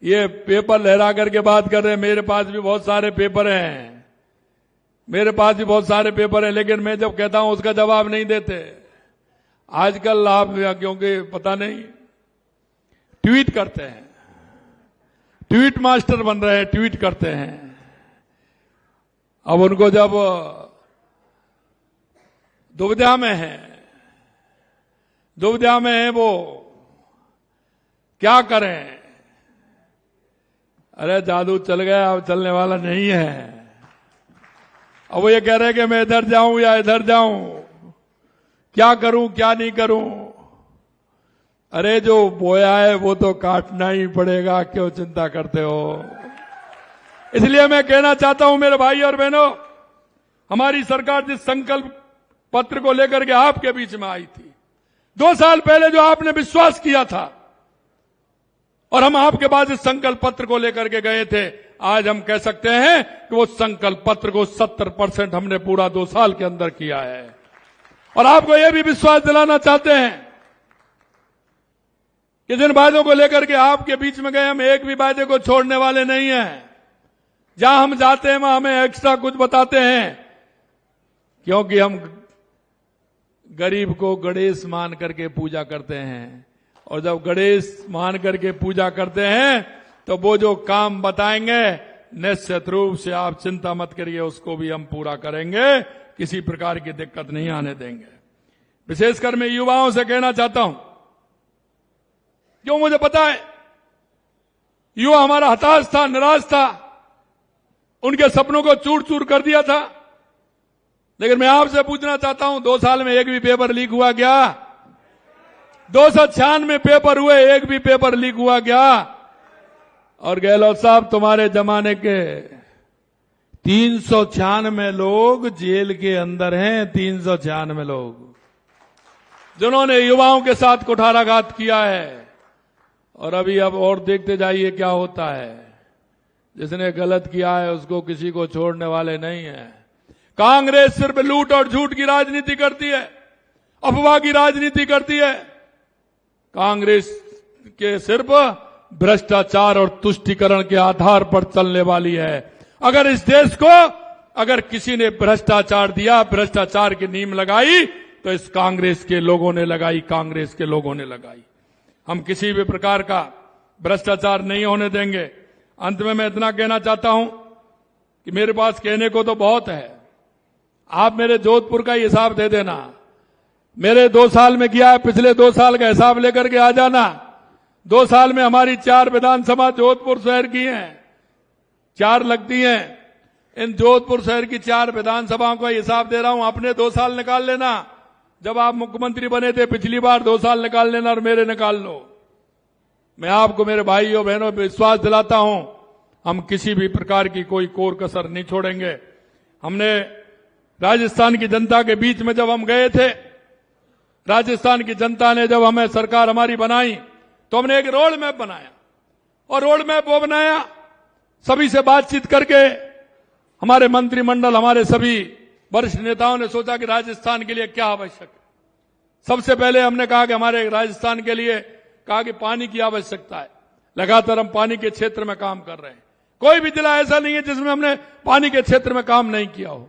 ये पेपर लहरा करके बात कर रहे हैं। मेरे पास भी बहुत सारे पेपर हैं, मेरे पास भी बहुत सारे पेपर हैं, लेकिन मैं जब कहता हूं उसका जवाब नहीं देते। आजकल आप क्योंकि पता नहीं ट्वीट करते हैं, ट्वीट मास्टर बन रहे हैं, ट्वीट करते हैं। अब उनको जब दुविधा में है वो क्या करें। अरे जादू चल गया, अब चलने वाला नहीं है। अब वो ये कह रहे हैं कि मैं इधर जाऊं या इधर जाऊं, क्या करूं क्या नहीं करूं। अरे जो बोया है वो तो काटना ही पड़ेगा, क्यों चिंता करते हो। इसलिए मैं कहना चाहता हूं मेरे भाई और बहनों, हमारी सरकार जिस संकल्प पत्र को लेकर के आपके बीच में आई थी, 2 साल पहले जो आपने विश्वास किया था और हम आपके पास इस संकल्प पत्र को लेकर के गए थे, आज हम कह सकते हैं कि वो संकल्प पत्र को 70% हमने पूरा 2 साल के अंदर किया है। और आपको यह भी विश्वास दिलाना चाहते हैं कि जिन वादों को लेकर के आपके बीच में गए, हम एक भी वादे को छोड़ने वाले नहीं हैं। जहां हम जाते हैं वहां हमें एक्स्ट्रा कुछ बताते हैं, क्योंकि हम गरीब को गणेश मान करके पूजा करते हैं। और जब गणेश मान करके पूजा करते हैं तो वो जो काम बताएंगे निश्चित रूप से आप चिंता मत करिए, उसको भी हम पूरा करेंगे, किसी प्रकार की दिक्कत नहीं आने देंगे। विशेषकर मैं युवाओं से कहना चाहता हूं, जो मुझे पता है युवा हमारा हताश था, निराश था, उनके सपनों को चूर चूर कर दिया था। लेकिन मैं आपसे पूछना चाहता हूं, 2 साल में एक भी पेपर लीक हुआ क्या? 296 पेपर हुए, एक भी पेपर लीक हुआ क्या? और गहलोत साहब, तुम्हारे जमाने के 396 लोग जेल के अंदर हैं, 396 लोग, जिन्होंने युवाओं के साथ कुठाराघात किया है। और अभी अब और देखते जाइए क्या होता है। जिसने गलत किया है उसको किसी को छोड़ने वाले नहीं है। कांग्रेस सिर्फ लूट और झूठ की राजनीति करती है, अफवाह की राजनीति करती है। कांग्रेस के सिर्फ भ्रष्टाचार और तुष्टीकरण के आधार पर चलने वाली है। अगर इस देश को अगर किसी ने भ्रष्टाचार दिया, भ्रष्टाचार की नींव लगाई, तो इस कांग्रेस के लोगों ने लगाई, कांग्रेस के लोगों ने लगाई। हम किसी भी प्रकार का भ्रष्टाचार नहीं होने देंगे। अंत में मैं इतना कहना चाहता हूं कि मेरे पास कहने को तो बहुत है। आप मेरे जोधपुर का हिसाब दे देना, मेरे 2 साल में किया है, पिछले 2 साल का हिसाब लेकर के आ जाना। 2 साल में हमारी 4 विधानसभा जोधपुर शहर की हैं, 4 लगती हैं। इन जोधपुर शहर की 4 विधानसभाओं का हिसाब दे रहा हूं, अपने 2 साल निकाल लेना। जब आप मुख्यमंत्री बने थे पिछली बार, 2 साल निकाल लेना और मेरे निकाल लो। मैं आपको मेरे भाइयों बहनों विश्वास दिलाता हूं, हम किसी भी प्रकार की कोई कोर कसर नहीं छोड़ेंगे। हमने राजस्थान की जनता के बीच में जब हम गए थे, राजस्थान की जनता ने जब हमें सरकार हमारी बनाई, तो हमने एक रोड मैप बनाया। और रोड मैप वो बनाया, सभी से बातचीत करके हमारे मंत्रिमंडल, हमारे सभी वरिष्ठ नेताओं ने सोचा कि राजस्थान के लिए क्या आवश्यक है। सबसे पहले हमने कहा कि हमारे राजस्थान के लिए कहा कि पानी की आवश्यकता है। लगातार हम पानी के क्षेत्र में काम कर रहे हैं। कोई भी जिला ऐसा नहीं है जिसमें हमने पानी के क्षेत्र में काम नहीं किया हो।